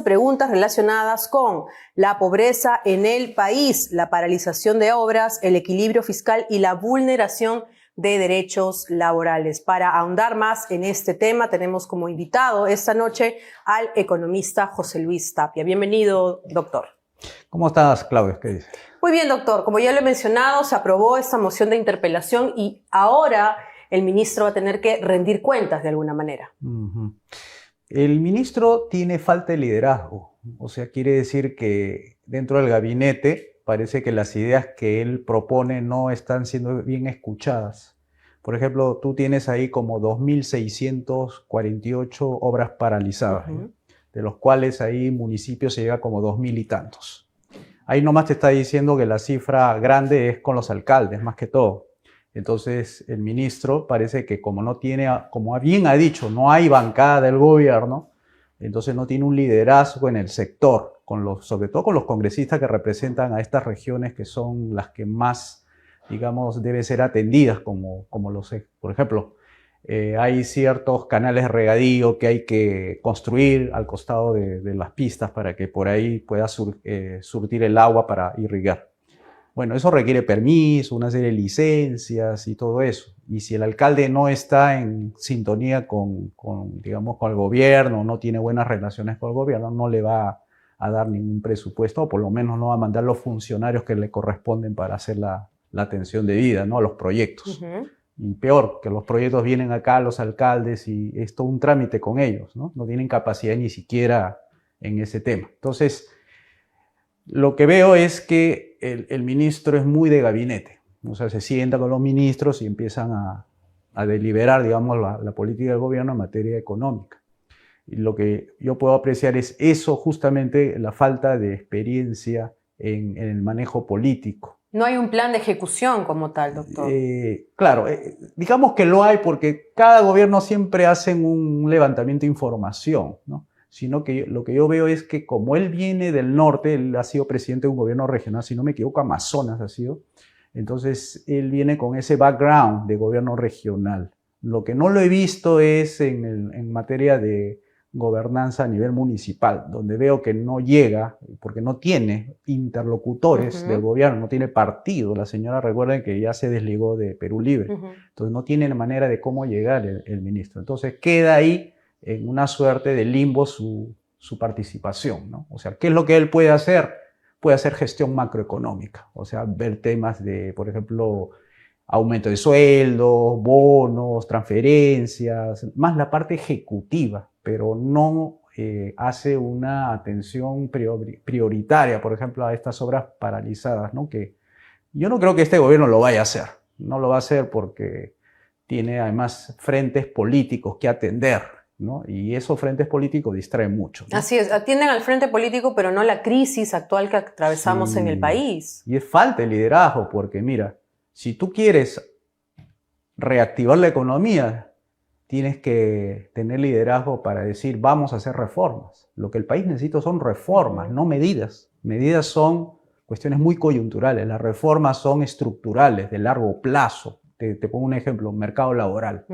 Preguntas relacionadas con la pobreza en el país, la paralización de obras, el equilibrio fiscal y la vulneración de derechos laborales. Para ahondar más en este tema, tenemos como invitado esta noche al economista José Luis Tapia. Bienvenido, doctor. ¿Cómo estás, Claudia? ¿Qué dices? Muy bien, doctor. Como ya lo he mencionado, se aprobó esta moción de interpelación y ahora el ministro va a tener que rendir cuentas de alguna manera. El ministro tiene falta de liderazgo, o sea, quiere decir que dentro del gabinete parece que las ideas que él propone no están siendo bien escuchadas. Por ejemplo, tú tienes ahí como 2.648 obras paralizadas, de los cuales ahí municipios se llega como 2.000 y tantos. Ahí nomás te está diciendo que la cifra grande es con los alcaldes, más que todo. Entonces el ministro parece que como no tiene, como bien ha dicho, no hay bancada del gobierno, entonces no tiene un liderazgo en el sector, sobre todo con los congresistas que representan a estas regiones que son las que más, digamos, deben ser atendidas, como por ejemplo, hay ciertos canales de regadío que hay que construir al costado de las pistas para que por ahí pueda surtir el agua para irrigar. Bueno, eso requiere permiso, una serie de licencias y todo eso. Y si el alcalde no está en sintonía digamos, con el gobierno, no tiene buenas relaciones con el gobierno, no le va a dar ningún presupuesto, o por lo menos no va a mandar los funcionarios que le corresponden para hacer la atención debida, ¿no? A los proyectos. Y peor, que los proyectos vienen acá a los alcaldes y es todo un trámite con ellos, ¿no? No tienen capacidad ni siquiera en ese tema. Entonces, lo que veo es que el ministro es muy de gabinete, o sea, se sienta con los ministros y empiezan a deliberar, digamos, la política del gobierno en materia económica. Y lo que yo puedo apreciar es eso, justamente la falta de experiencia en el manejo político. No hay un plan de ejecución como tal, doctor. Claro, digamos que lo hay porque cada gobierno siempre hace un levantamiento de información, ¿no? Sino que lo que yo veo es que como él viene del norte, él ha sido presidente de un gobierno regional, si no me equivoco, Amazonas ha sido, entonces él viene con ese background de gobierno regional. Lo que no lo he visto es en materia de gobernanza a nivel municipal, donde veo que no llega, porque no tiene interlocutores del gobierno, no tiene partido. La señora, recuerden que ya se desligó de Perú Libre, entonces no tiene manera de cómo llegar el ministro. Entonces queda ahí en una suerte de limbo su participación, ¿no? O sea, ¿qué es lo que él puede hacer? Puede hacer gestión macroeconómica, o sea, ver temas de, por ejemplo, aumento de sueldos, bonos, transferencias, más la parte ejecutiva, pero no hace una atención prioritaria, por ejemplo, a estas obras paralizadas, ¿no? Que yo no creo que este gobierno lo vaya a hacer, no lo va a hacer porque tiene además frentes políticos que atender, ¿no? Y esos frentes políticos distraen mucho, ¿no? Así es, atienden al frente político, pero no la crisis actual que atravesamos en el país. Y es falta de liderazgo, porque mira, si tú quieres reactivar la economía, tienes que tener liderazgo para decir vamos a hacer reformas. Lo que el país necesita son reformas, no medidas. Medidas son cuestiones muy coyunturales, las reformas son estructurales, de largo plazo. Te pongo un ejemplo, mercado laboral.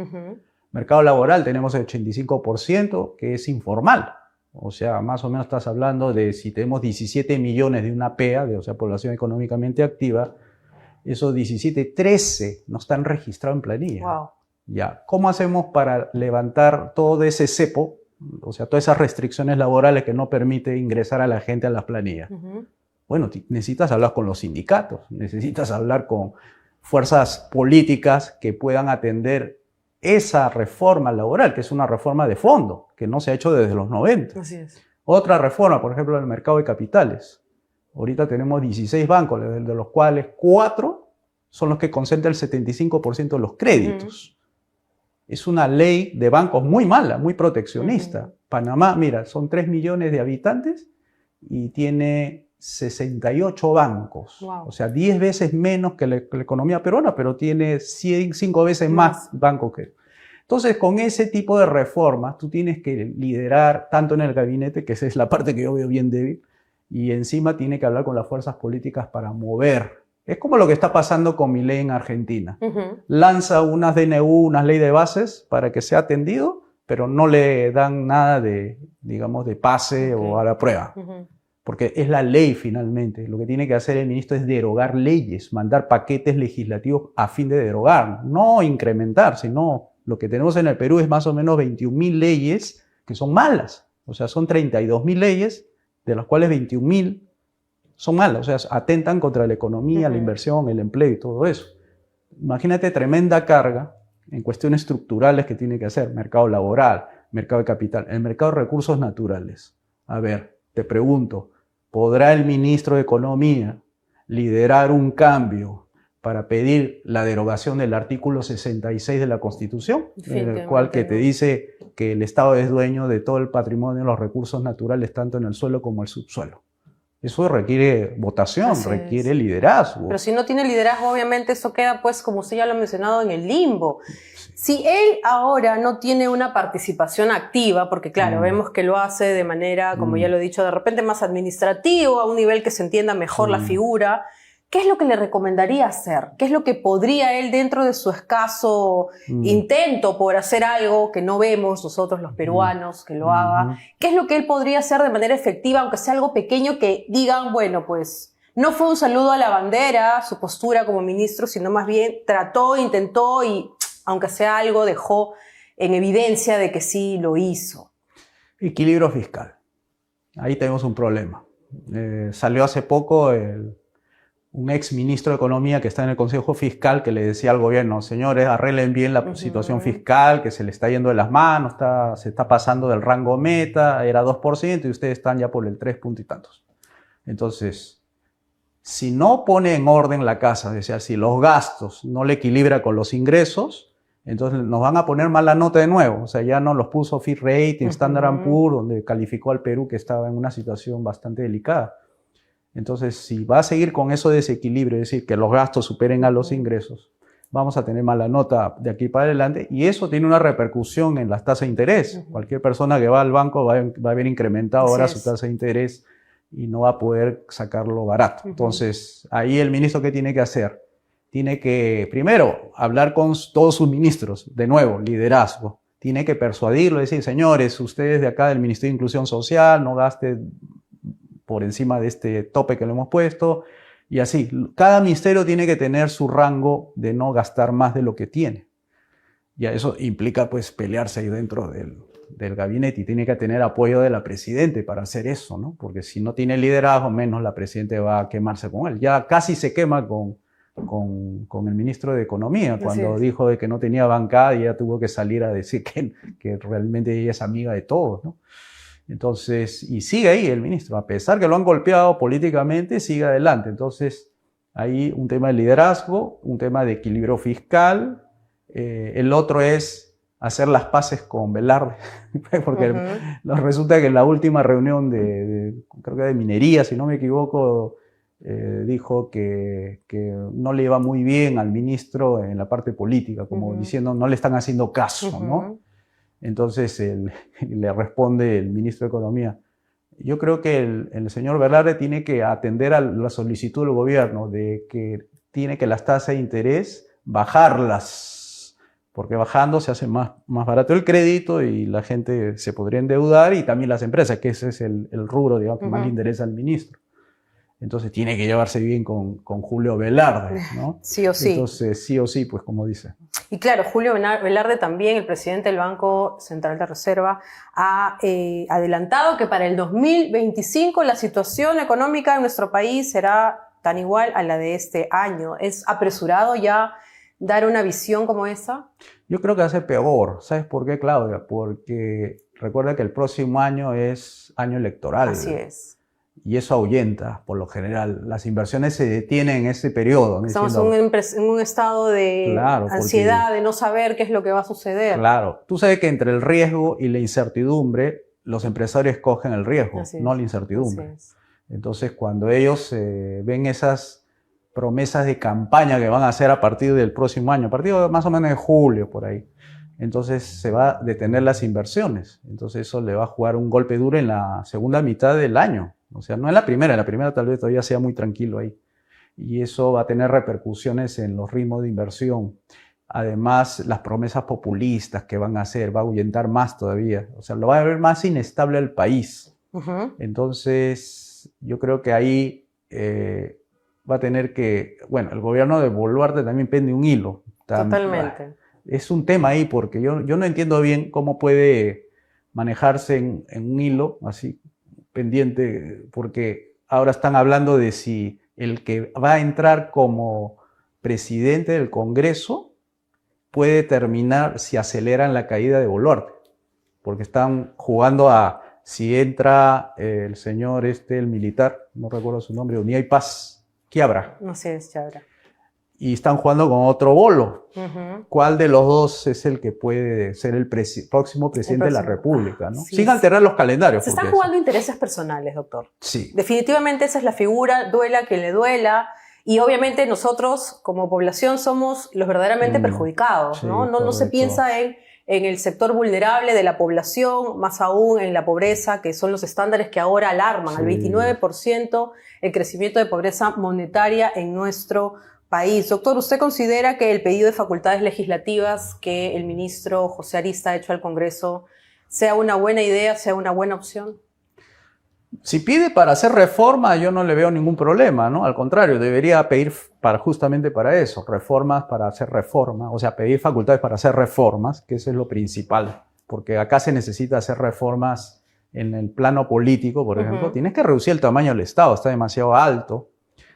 Mercado laboral tenemos el 85% que es informal. O sea, más o menos estás hablando de si tenemos 17 millones de una PEA, o sea, población económicamente activa, esos 17, 13 no están registrados en planilla. Wow. Ya, ¿cómo hacemos para levantar todo ese cepo, o sea, todas esas restricciones laborales que no permite ingresar a la gente a las planillas? Bueno, necesitas hablar con los sindicatos, necesitas hablar con fuerzas políticas que puedan atender esa reforma laboral, que es una reforma de fondo, que no se ha hecho desde los 90. Así es. Otra reforma, por ejemplo, en el mercado de capitales. Ahorita tenemos 16 bancos, de los cuales 4 son los que concentran el 75% de los créditos. Es una ley de bancos muy mala, muy proteccionista. Panamá, mira, son 3 millones de habitantes y tiene 68 bancos. Wow. O sea, 10 veces menos que la economía peruana, pero tiene 5 veces más bancos que... Entonces, con ese tipo de reformas, tú tienes que liderar tanto en el gabinete, que esa es la parte que yo veo bien débil, y encima tiene que hablar con las fuerzas políticas para mover. Es como lo que está pasando con Milei en Argentina. Lanza unas DNU, unas ley de bases para que sea atendido, pero no le dan nada de, digamos, de pase o a la prueba. Porque es la ley finalmente. Lo que tiene que hacer el ministro es derogar leyes, mandar paquetes legislativos a fin de derogar, no incrementar, sino lo que tenemos en el Perú es más o menos 21.000 leyes que son malas. O sea, son 32.000 leyes, de las cuales 21.000 son malas. O sea, atentan contra la economía, la inversión, el empleo y todo eso. Imagínate tremenda carga en cuestiones estructurales que tiene que hacer. Mercado laboral, mercado de capital, el mercado de recursos naturales. A ver, te pregunto, ¿podrá el ministro de Economía liderar un cambio para pedir la derogación del artículo 66 de la Constitución? En el cual que te dice que el Estado es dueño de todo el patrimonio, los recursos naturales, tanto en el suelo como en el subsuelo. Eso requiere votación, requiere liderazgo. Pero si no tiene liderazgo, obviamente eso queda, pues, como usted ya lo ha mencionado, en el limbo. Sí. Si él ahora no tiene una participación activa, porque claro, vemos que lo hace de manera, como ya lo he dicho, de repente más administrativo, a un nivel que se entienda mejor la figura, ¿qué es lo que le recomendaría hacer? ¿Qué es lo que podría él, dentro de su escaso intento por hacer algo que no vemos nosotros los peruanos, que lo haga? ¿Qué es lo que él podría hacer de manera efectiva, aunque sea algo pequeño, que digan, bueno, pues no fue un saludo a la bandera, su postura como ministro, sino más bien trató, intentó y, aunque sea algo, dejó en evidencia de que sí lo hizo? Equilibrio fiscal. Ahí tenemos un problema. Salió hace poco un ex ministro de Economía que está en el Consejo Fiscal que le decía al gobierno, señores, arreglen bien la situación fiscal, que se le está yendo de las manos, se está pasando del rango meta, era 2% y ustedes están ya por el 3 punto y tantos. Entonces, si no pone en orden la casa, es decir, si los gastos no le equilibra con los ingresos, entonces nos van a poner mala nota de nuevo. O sea, ya no los puso Fitch Rating, Standard & Poor's, donde calificó al Perú que estaba en una situación bastante delicada. Entonces, si va a seguir con eso desequilibrio, es decir, que los gastos superen a los ingresos, vamos a tener mala nota de aquí para adelante y eso tiene una repercusión en las tasas de interés. Cualquier persona que va al banco va a ver incrementado ahora su tasa de interés y no va a poder sacarlo barato. Entonces, ahí el ministro, ¿qué tiene que hacer? Tiene que, primero, hablar con todos sus ministros, de nuevo, liderazgo. Tiene que persuadirlo, decir, señores, ustedes de acá del Ministerio de Inclusión Social, no gasten por encima de este tope que le hemos puesto, y así. Cada ministerio tiene que tener su rango de no gastar más de lo que tiene. Y eso implica, pues, pelearse ahí dentro del gabinete y tiene que tener apoyo de la Presidente para hacer eso, ¿no? Porque si no tiene liderazgo, menos la Presidente va a quemarse con él. Ya casi se quema con el ministro de Economía, cuando dijo de que no tenía bancada y ya tuvo que salir a decir que realmente ella es amiga de todos, ¿no? Entonces, y sigue ahí el ministro, a pesar que lo han golpeado políticamente, sigue adelante. Entonces, ahí un tema de liderazgo, un tema de equilibrio fiscal, el otro es hacer las paces con Velarde, porque resulta que en la última reunión creo que de minería, si no me equivoco, dijo que no le iba muy bien al ministro en la parte política, como diciendo no le están haciendo caso, ¿no? Entonces le responde el ministro de Economía, yo creo que el señor Velarde tiene que atender a la solicitud del gobierno de que tiene que las tasas de interés bajarlas, porque bajando se hace más barato el crédito y la gente se podría endeudar y también las empresas, que ese es el rubro, digamos, que más le interesa al ministro. Entonces tiene que llevarse bien con Julio Velarde, ¿no? Sí o sí. Entonces, sí o sí, pues como dice. Y claro, Julio Velarde también, el presidente del Banco Central de Reserva, ha adelantado que para el 2025 la situación económica en nuestro país será tan igual a la de este año. ¿Es apresurado ya dar una visión como esa? Yo creo que va a ser peor. ¿Sabes por qué, Claudia? Porque recuerda que el próximo año es año electoral. Así es. Y eso ahuyenta, por lo general. Las inversiones se detienen en ese periodo. Estamos en un estado de ansiedad, de no saber qué es lo que va a suceder. Claro. Tú sabes que entre el riesgo y la incertidumbre, los empresarios escogen el riesgo, no la incertidumbre. Entonces, cuando ellos ven esas promesas de campaña que van a hacer a partir del próximo año, a partir de más o menos de julio, por ahí, entonces se va a detener las inversiones. Entonces eso le va a jugar un golpe duro en la segunda mitad del año. O sea, no en la primera tal vez todavía sea muy tranquilo ahí. Y eso va a tener repercusiones en los ritmos de inversión. Además, las promesas populistas que van a hacer, va a ahuyentar más todavía. O sea, lo va a ver más inestable al país. Entonces, yo creo que ahí va a tener que, bueno, el gobierno de Boluarte también pende un hilo. Totalmente. Es un tema ahí porque yo no entiendo bien cómo puede manejarse en un hilo así pendiente, porque ahora están hablando de si el que va a entrar como presidente del Congreso puede determinar si aceleran la caída de Boluarte, porque están jugando a si entra el señor el militar, no recuerdo su nombre, Unidad y Paz, Quiabra. No sé, es Quiabra. Y están jugando con otro bolo. ¿Cuál de los dos es el que puede ser el próximo presidente de la República, ¿no? Sí, sin alterar los calendarios. Se están jugando intereses personales, doctor. Sí. Definitivamente esa es la figura, duela que le duela. Y obviamente nosotros, como población, somos los verdaderamente perjudicados, sí, ¿no? No se piensa en el sector vulnerable de la población, más aún en la pobreza, que son los estándares que ahora alarman. Al 29% el crecimiento de pobreza monetaria en nuestro país. Doctor, ¿usted considera que el pedido de facultades legislativas que el ministro José Arista ha hecho al Congreso sea una buena idea, sea una buena opción? Si pide para hacer reforma, yo no le veo ningún problema, ¿no? Al contrario, debería pedir justamente para eso, reformas para hacer reforma, o sea, pedir facultades para hacer reformas, que eso es lo principal, porque acá se necesita hacer reformas en el plano político, por ejemplo. Tienes que reducir el tamaño del Estado, está demasiado alto.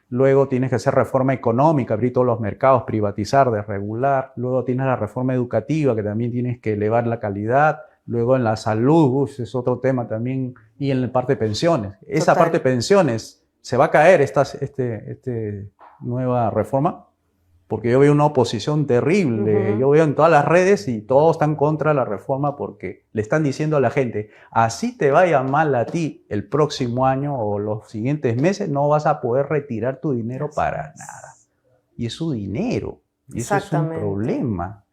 Luego tienes que hacer reforma económica, abrir todos los mercados, privatizar, desregular. Luego tienes la reforma educativa, que también tienes que elevar la calidad. Luego en la salud, es otro tema también. Y en la parte de pensiones. Esa parte de pensiones, ¿se va a caer esta nueva reforma? Porque yo veo una oposición terrible. Yo veo en todas las redes y todos están contra la reforma porque le están diciendo a la gente, así te vaya mal a ti el próximo año o los siguientes meses, no vas a poder retirar tu dinero para nada. Y es su dinero. Y eso es un problema.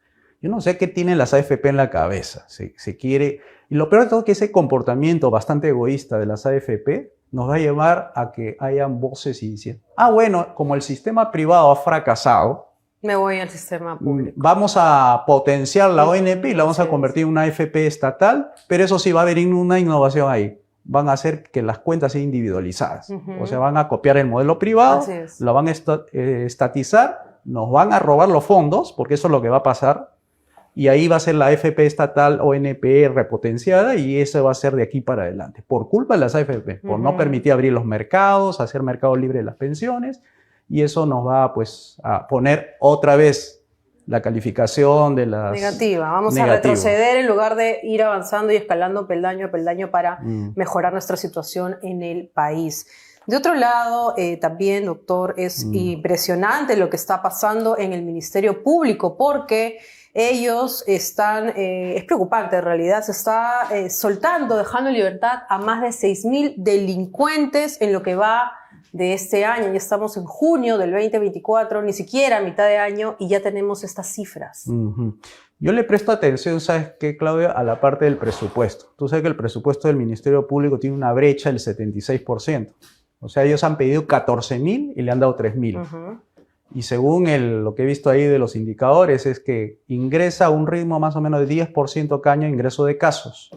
Yo no sé qué tienen las AFP en la cabeza. Se quiere... Y lo peor de todo es que ese comportamiento bastante egoísta de las AFP nos va a llevar a que hayan voces y dicen, bueno, como el sistema privado ha fracasado, me voy al sistema público. Vamos a potenciar la ONP y la vamos a convertir en una AFP estatal, pero eso sí va a haber una innovación ahí. Van a hacer que las cuentas sean individualizadas. O sea, van a copiar el modelo privado, lo van a estatizar, nos van a robar los fondos, porque eso es lo que va a pasar. Y ahí va a ser la AFP estatal, ONP repotenciada, y eso va a ser de aquí para adelante. Por culpa de las AFP, por no permitir abrir los mercados, hacer mercado libre de las pensiones, y eso nos va pues a poner otra vez la calificación de las... Negativa. Vamos a retroceder en lugar de ir avanzando y escalando peldaño a peldaño para mejorar nuestra situación en el país. De otro lado, también, doctor, es impresionante lo que está pasando en el Ministerio Público, porque ellos están, es preocupante en realidad, se está soltando, dejando en libertad a más de 6.000 delincuentes en lo que va de este año. Ya estamos en junio del 2024, ni siquiera a mitad de año, y ya tenemos estas cifras. Yo le presto atención, ¿sabes qué, Claudia? A la parte del presupuesto. Tú sabes que el presupuesto del Ministerio Público tiene una brecha del 76%. O sea, ellos han pedido 14.000 y le han dado 3.000. Y según lo que he visto ahí de los indicadores, es que ingresa a un ritmo más o menos de 10% cada año ingreso de casos.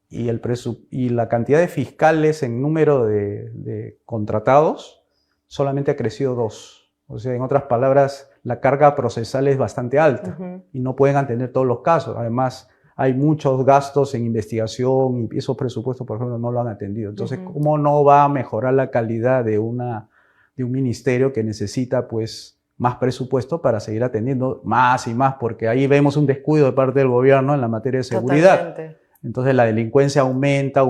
Y la cantidad de fiscales en número de contratados solamente ha crecido 2. O sea, en otras palabras, la carga procesal es bastante alta y no pueden atender todos los casos. Además, hay muchos gastos en investigación y esos presupuestos, por ejemplo, no lo han atendido. Entonces, ¿cómo no va a mejorar la calidad de un ministerio que necesita pues más presupuesto para seguir atendiendo más y más? Porque ahí vemos un descuido de parte del gobierno en la materia de seguridad. Totalmente. Entonces la delincuencia aumenta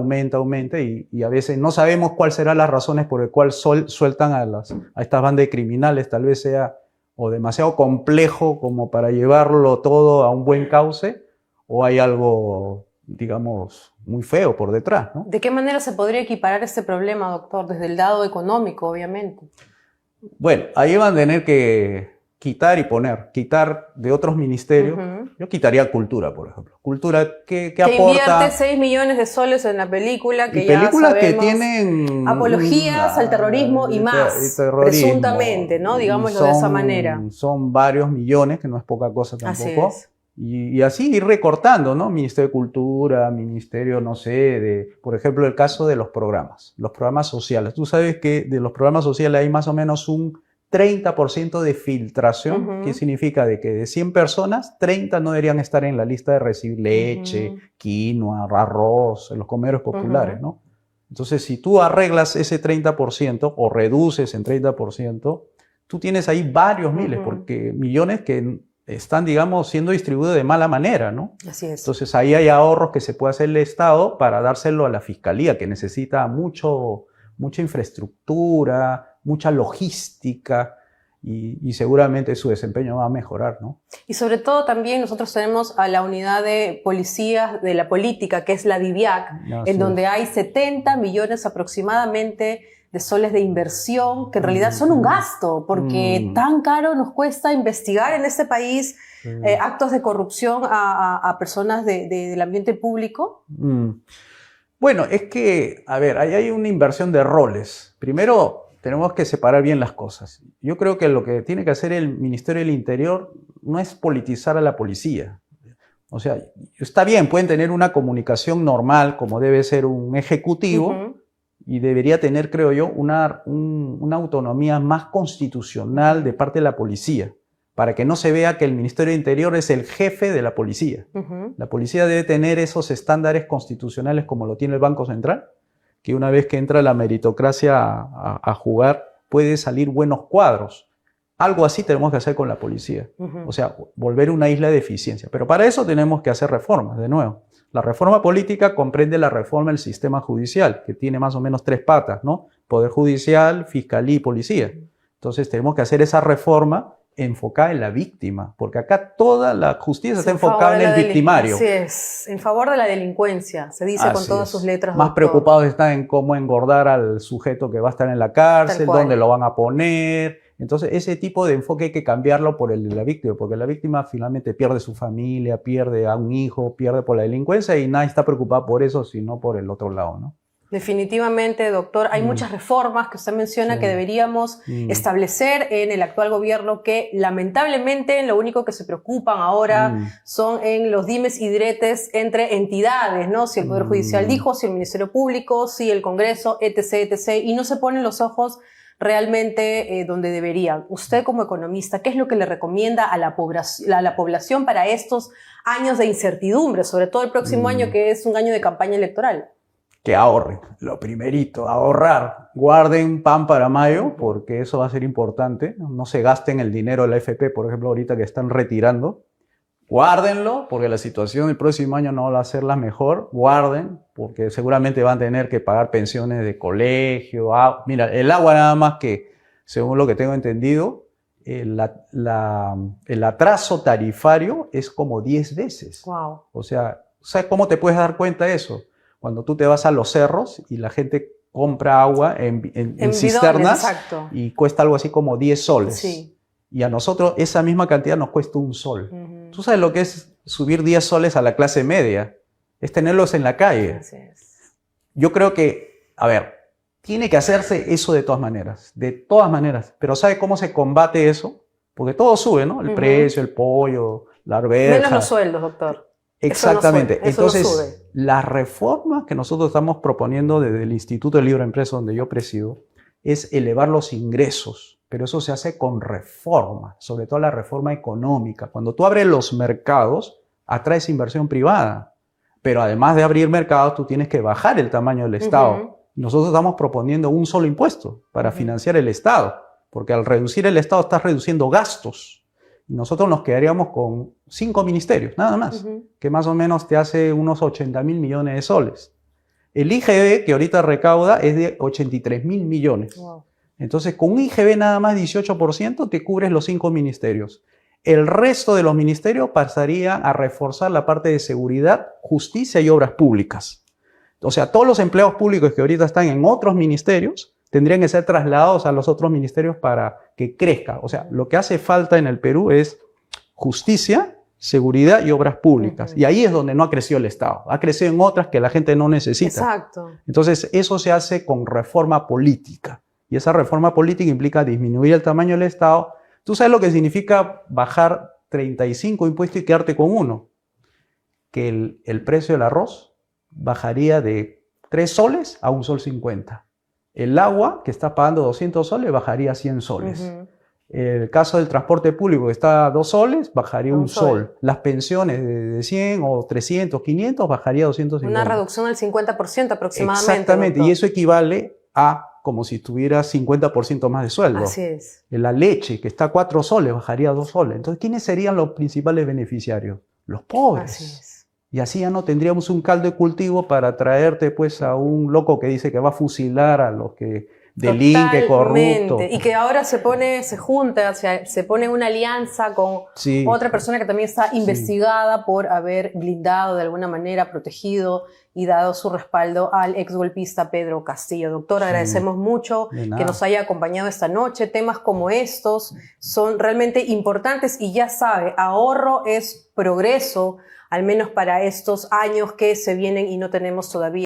y a veces no sabemos cuáles serán las razones por las cuales sueltan a estas bandas de criminales. Tal vez sea o demasiado complejo como para llevarlo todo a un buen cauce, o hay algo, digamos, muy feo por detrás, ¿no? ¿De qué manera se podría equiparar este problema, doctor? Desde el lado económico, obviamente. Bueno, ahí van a tener que quitar y poner, quitar de otros ministerios. Yo quitaría cultura, por ejemplo. Cultura, ¿qué aporta? Invierte 6 millones de soles en la película, que y ya películas sabemos, que tienen apologías al terrorismo y más, presuntamente, ¿no? Digámoslo de esa manera. Son varios millones, que no es poca cosa tampoco. Así es. Y así ir recortando, ¿no? Ministerio de Cultura, Ministerio, no sé, por ejemplo, el caso de los programas sociales. Tú sabes que de los programas sociales hay más o menos un 30% de filtración. ¿Qué significa? De que de 100 personas, 30 no deberían estar en la lista de recibir leche, quinoa, arroz, en los comedores populares, ¿no? Entonces, si tú arreglas ese 30% o reduces en 30%, tú tienes ahí varios miles, porque millones que están, digamos, siendo distribuidos de mala manera, ¿no? Así es. Entonces, ahí hay ahorros que se puede hacer el Estado para dárselo a la Fiscalía, que necesita mucha infraestructura, mucha logística, y seguramente su desempeño va a mejorar, ¿no? Y sobre todo también nosotros tenemos a la unidad de policías de la política, que es la DIVIAC, en donde hay 70 millones aproximadamente de soles de inversión, que en realidad son un gasto, porque tan caro nos cuesta investigar en este país actos de corrupción a personas del ambiente público. Bueno, es que, a ver, ahí hay una inversión de roles. Primero, tenemos que separar bien las cosas. Yo creo que lo que tiene que hacer el Ministerio del Interior no es politizar a la policía. O sea, está bien, pueden tener una comunicación normal, como debe ser un ejecutivo, y debería tener, creo yo, una autonomía más constitucional de parte de la policía, para que no se vea que el Ministerio de Interior es el jefe de la policía. La policía debe tener esos estándares constitucionales como lo tiene el Banco Central, que una vez que entra la meritocracia a jugar, puede salir buenos cuadros. Algo así tenemos que hacer con la policía. O sea, volver una isla de eficiencia. Pero para eso tenemos que hacer reformas, de nuevo. La reforma política comprende la reforma del sistema judicial, que tiene más o menos 3 patas, ¿no? Poder judicial, fiscalía y policía. Entonces tenemos que hacer esa reforma enfocada en la víctima, porque acá toda la justicia está enfocada en el victimario. Así es, en favor de la delincuencia, se dice con todas sus letras. Más preocupados están en cómo engordar al sujeto que va a estar en la cárcel, dónde lo van a poner. Entonces ese tipo de enfoque hay que cambiarlo por el de la víctima, porque la víctima finalmente pierde su familia, pierde a un hijo, pierde por la delincuencia y nadie está preocupado por eso, sino por el otro lado, ¿no? Definitivamente, doctor, hay muchas reformas que usted menciona que deberíamos establecer en el actual gobierno, que lamentablemente lo único que se preocupan ahora son en los dimes y diretes entre entidades, ¿no? Si el Poder Judicial dijo, si el Ministerio Público, si el Congreso, etc., etc., y no se ponen los ojos realmente donde deberían. Usted como economista, ¿qué es lo que le recomienda a la población para estos años de incertidumbre, sobre todo el próximo año, que es un año de campaña electoral? Que ahorren, lo primerito, ahorrar. Guarden pan para mayo, porque eso va a ser importante. No se gasten el dinero de la AFP, por ejemplo, ahorita que están retirando. Guárdenlo, porque la situación el próximo año no va a ser la mejor. Guarden, porque seguramente van a tener que pagar pensiones de colegio. Mira, el agua nada más que, según lo que tengo entendido, el atraso tarifario es como 10 veces. Wow. O sea, ¿sabes cómo te puedes dar cuenta de eso? Cuando tú te vas a los cerros y la gente compra agua en cisternas, exacto, y cuesta algo así como 10 soles. Sí. Y a nosotros esa misma cantidad nos cuesta 1 sol. ¿Tú sabes lo que es subir 10 soles a la clase media? Es tenerlos en la calle. Así es. Yo creo que, a ver, tiene que hacerse eso de todas maneras. Pero ¿sabe cómo se combate eso? Porque todo sube, ¿no? El precio, el pollo, la arveja. Menos los sueldos, doctor. Exactamente. Eso no sube. Entonces, las reformas que nosotros estamos proponiendo desde el Instituto de Libre Empresa, donde yo presido, es elevar los ingresos. Pero eso se hace con reforma, sobre todo la reforma económica. Cuando tú abres los mercados, atraes inversión privada. Pero además de abrir mercados, tú tienes que bajar el tamaño del Estado. Nosotros estamos proponiendo un solo impuesto para financiar el Estado, porque al reducir el Estado estás reduciendo gastos. Nosotros nos quedaríamos con 5 ministerios, nada más, que más o menos te hace unos 80.000 millones de soles. El IGB, que ahorita recauda, es de 83.000 millones. Wow. Entonces, con un IGB nada más 18% te cubres los 5 ministerios. El resto de los ministerios pasaría a reforzar la parte de seguridad, justicia y obras públicas. O sea, todos los empleados públicos que ahorita están en otros ministerios tendrían que ser trasladados a los otros ministerios para que crezca. O sea, lo que hace falta en el Perú es justicia, seguridad y obras públicas. Y ahí es donde no ha crecido el Estado. Ha crecido en otras que la gente no necesita. Exacto. Entonces, eso se hace con reforma política. Y esa reforma política implica disminuir el tamaño del Estado. ¿Tú sabes lo que significa bajar 35 impuestos y quedarte con uno? Que el precio del arroz bajaría de 3 soles a 1,50 sol. El agua, que está pagando 200 soles, bajaría a 100 soles. El caso del transporte público, que está a 2 soles, bajaría 1 sol. Las pensiones de 100 o 300, 500, bajaría a 250. Una reducción del 50% aproximadamente. Exactamente, doctor. y eso equivale a como si tuviera 50% más de sueldo. Así es. La leche, que está a 4 soles, bajaría a 2 soles. Entonces, ¿quiénes serían los principales beneficiarios? Los pobres. Así es. Y así ya no tendríamos un caldo de cultivo para traerte pues a un loco que dice que va a fusilar a los que delinque, corrupto. Y que ahora se junta, se pone una alianza con otra persona que también está investigada por haber blindado de alguna manera, protegido y dado su respaldo al exgolpista Pedro Castillo. Doctor, agradecemos mucho que nos haya acompañado esta noche. Temas como estos son realmente importantes y ya sabe, ahorro es progreso, al menos para estos años que se vienen y no tenemos todavía